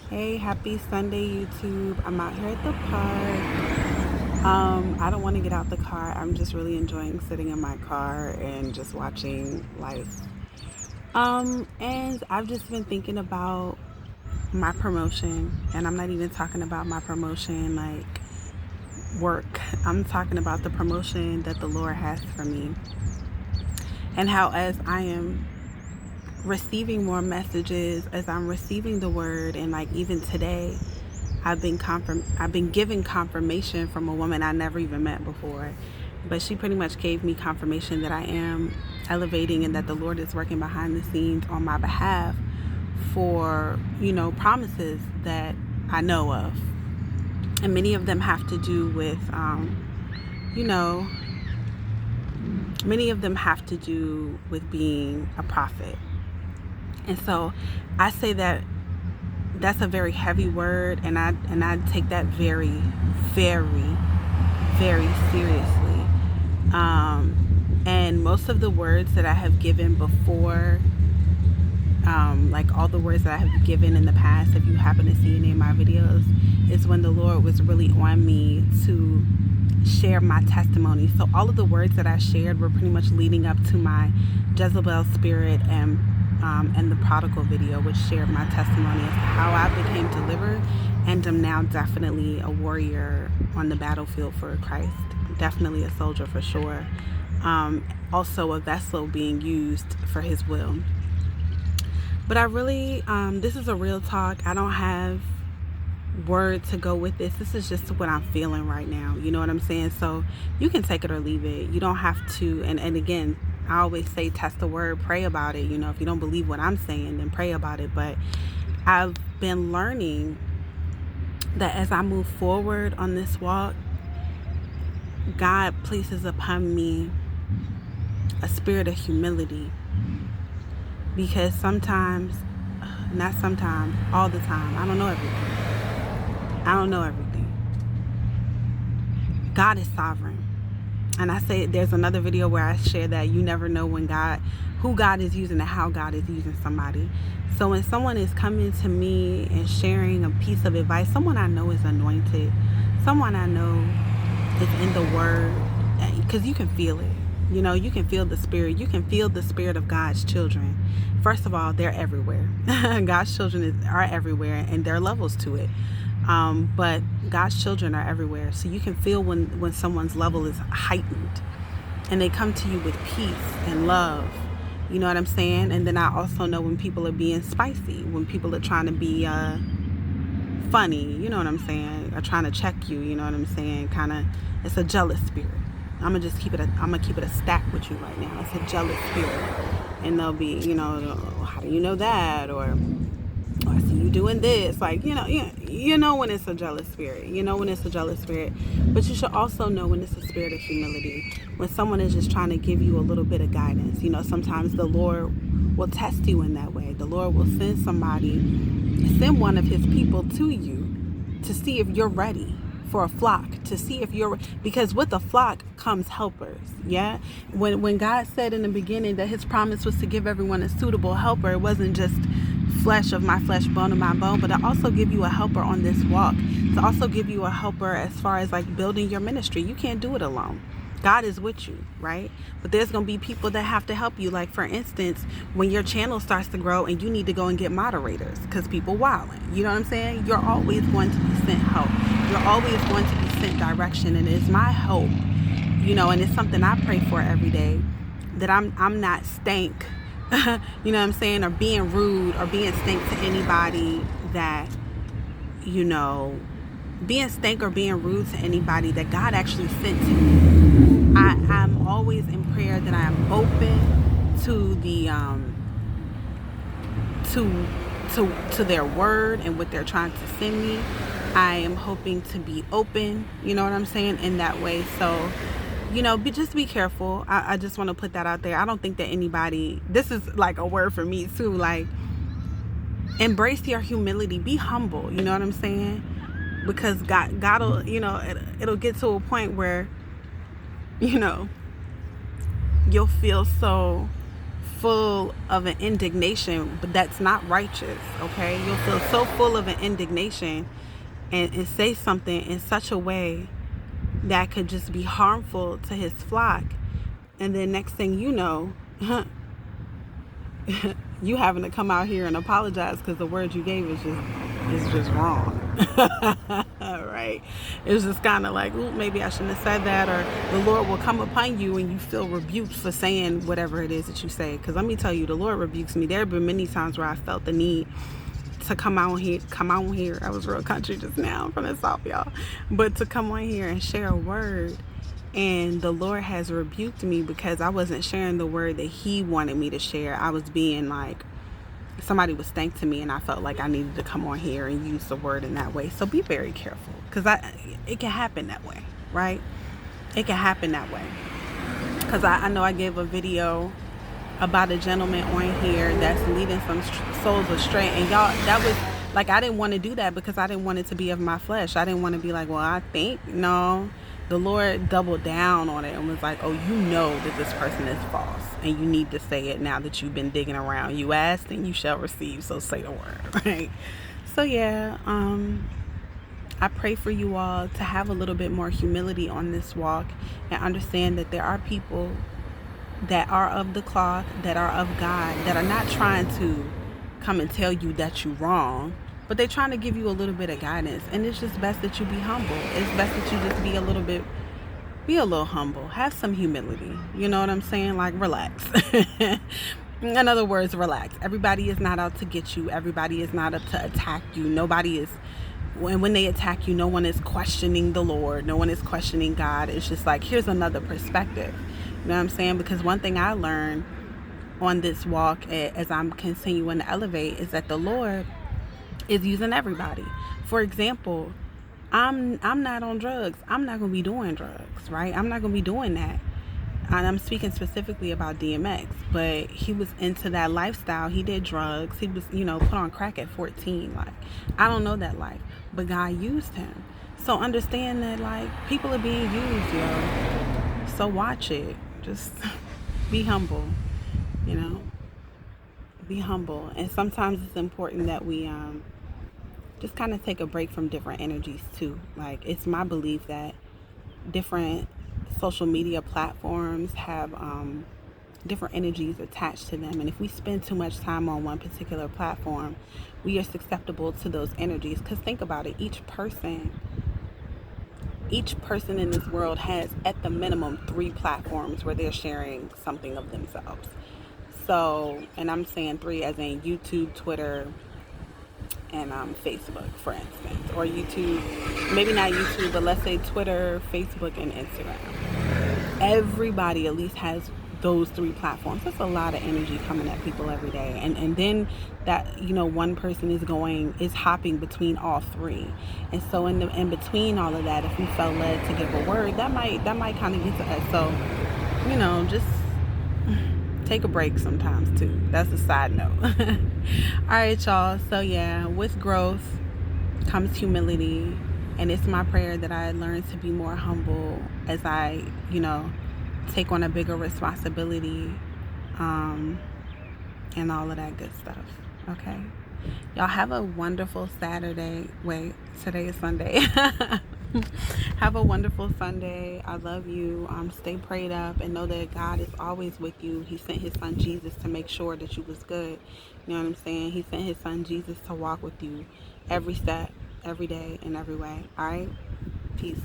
Hey, happy Sunday, YouTube. I'm out here at the park. I don't want to get out the car. I'm just really enjoying sitting in my car and just watching life. And I've just been thinking about my promotion, and I'm not even talking about my promotion like work. I'm talking about the promotion that the Lord has for me, and how as I am receiving more messages, as I'm receiving the word, and like even today, I've been given confirmation from a woman I never even met before, but she pretty much gave me confirmation that I am elevating and that the Lord is working behind the scenes on my behalf for, promises that I know of. And many of them have to do with, you know, many of them have to do with being a prophet. And so I say that that's a very heavy word, and I take that very, very, very seriously. And most of the words that I have given before, like all the words that I have given in the past, if you happen to see any of my videos, is when the Lord was really on me to share my testimony. So all of the words that I shared were pretty much leading up to my Jezebel spirit and the prodigal video, which shared my testimony as to how I became delivered and am now definitely a warrior on the battlefield for Christ. Definitely a soldier for sure. Also a vessel being used for his will. But I really, this is a real talk. I don't have word to go with this. This is just what I'm feeling right now. You know what I'm saying? So you can take it or leave it. You don't have to. And again, I always say test the word, pray about it. If you don't believe what I'm saying, then pray about it. But I've been learning that as I move forward on this walk, God places upon me a spirit of humility. Because sometimes, not sometimes, all the time, I don't know everything. God is sovereign. And I say there's another video where I share that you never know who God is using and how God is using somebody. So when someone is coming to me and sharing a piece of advice, someone I know is anointed, someone I know is in the word, because you can feel it. You can feel the spirit. You can feel the spirit of God's children. First of all, they're everywhere. God's children are everywhere, and there are levels to it. But God's children are everywhere. So you can feel when someone's level is heightened and they come to you with peace and love. You know what I'm saying? And then I also know when people are being spicy, when people are trying to be funny, you know what I'm saying, or trying to check you, you know what I'm saying? It's a jealous spirit. I'm gonna keep it a stack with you right now. It's a jealous spirit. And they'll be, how do you know that? Or I see you doing this. Like, you know when it's a jealous spirit. You know when it's a jealous spirit. But you should also know when it's a spirit of humility. When someone is just trying to give you a little bit of guidance. Sometimes the Lord will test you in that way. The Lord will send one of his people to you to see if you're ready for a flock, to see if because with a flock comes helpers. Yeah, when God said in the beginning that his promise was to give everyone a suitable helper, it wasn't just flesh of my flesh, bone of my bone, but to also give you a helper on this walk, to also give you a helper as far as like building your ministry. You can't do it alone. God is with you, right? But there's going to be people that have to help you. Like, for instance, when your channel starts to grow and you need to go and get moderators because people wilding, you know what I'm saying? You're always going to be sent help. You're always going to be sent direction. And it's my hope, and it's something I pray for every day, that I'm not stank, you know what I'm saying, or being rude or being stank to anybody that, being stank or being rude to anybody that God actually sent to me. I'm always in prayer that I am open to the to their word and what they're trying to send me. I am hoping to be open, you know what I'm saying, in that way. So, just be careful. I just want to put that out there. I don't think that anybody, this is like a word for me too, like, embrace your humility, be humble, you know what I'm saying? Because God'll, it'll get to a point where, you'll feel so full of an indignation, but that's not righteous, okay? You'll feel so full of an indignation and say something in such a way that could just be harmful to his flock. And then next thing you know, you having to come out here and apologize because the word you gave is just wrong. Right? It's just kind of like, ooh, maybe I shouldn't have said that, or the Lord will come upon you and you feel rebuked for saying whatever it is that you say. Because let me tell you, the Lord rebukes me. There have been many times where I felt the need to come on here. I was real country just now. I'm from the South, y'all. But to come on here and share a word, and the Lord has rebuked me because I wasn't sharing the word that he wanted me to share. I was being like, somebody was thanked to me, and I felt like I needed to come on here and use the word in that way. So be very careful, because it can happen that way, right? It can happen that way. Because I know I gave a video about a gentleman on here that's leading some souls astray, and y'all, that was like, I didn't want to do that because I didn't want it to be of my flesh. I didn't want to be like, well, I think. No, the Lord doubled down on it and was like, oh, you know that this person is false, and you need to say it now that you've been digging around. You asked and you shall receive, so say the word, right? So yeah, I pray for you all to have a little bit more humility on this walk and understand that there are people that are of the cloth, that are of God, that are not trying to come and tell you that you're wrong, but they're trying to give you a little bit of guidance. And it's just best that you be humble. It's best that you just be a little humble. Have some humility. You know what I'm saying? Like, relax. In other words, relax. Everybody is not out to get you. Everybody is not up to attack you. Nobody is. When they attack you, no one is questioning the Lord. No one is questioning God. It's just like, here's another perspective. You know what I'm saying? Because one thing I learned on this walk as I'm continuing to elevate is that the Lord is using everybody. For example, I'm not on drugs. I'm not going to be doing drugs, right? I'm not going to be doing that. And I'm speaking specifically about DMX, but he was into that lifestyle. He did drugs. He was, put on crack at 14. Like, I don't know that life, but God used him. So understand that, like, people are being used, yo. So watch it. Just be humble, be humble. And sometimes it's important that we just kind of take a break from different energies too. Like, it's my belief that different social media platforms have different energies attached to them, and if we spend too much time on one particular platform, we are susceptible to those energies. Because think about it, each person in this world has at the minimum 3 platforms where they're sharing something of themselves. So, and I'm saying 3 as in YouTube, Twitter, and Facebook, for instance, or YouTube, maybe not YouTube, but let's say Twitter, Facebook, and Instagram. Everybody at least has those 3 platforms. That's a lot of energy coming at people every day, and then that one person is hopping between all 3, and so in between all of that, if we felt led to give a word, that might kind of get to us. So just take a break sometimes too. That's a side note. All right, y'all. So yeah, with growth comes humility, and it's my prayer that I learn to be more humble as I take on a bigger responsibility, and all of that good stuff. Okay, y'all have a wonderful Saturday. Wait, today is Sunday. Have a wonderful Sunday. I love you. Stay prayed up and know that God is always with you. He sent his son Jesus to make sure that you was good. You know what I'm saying? He sent his son Jesus to walk with you every step, every day, and every way. All right? Peace.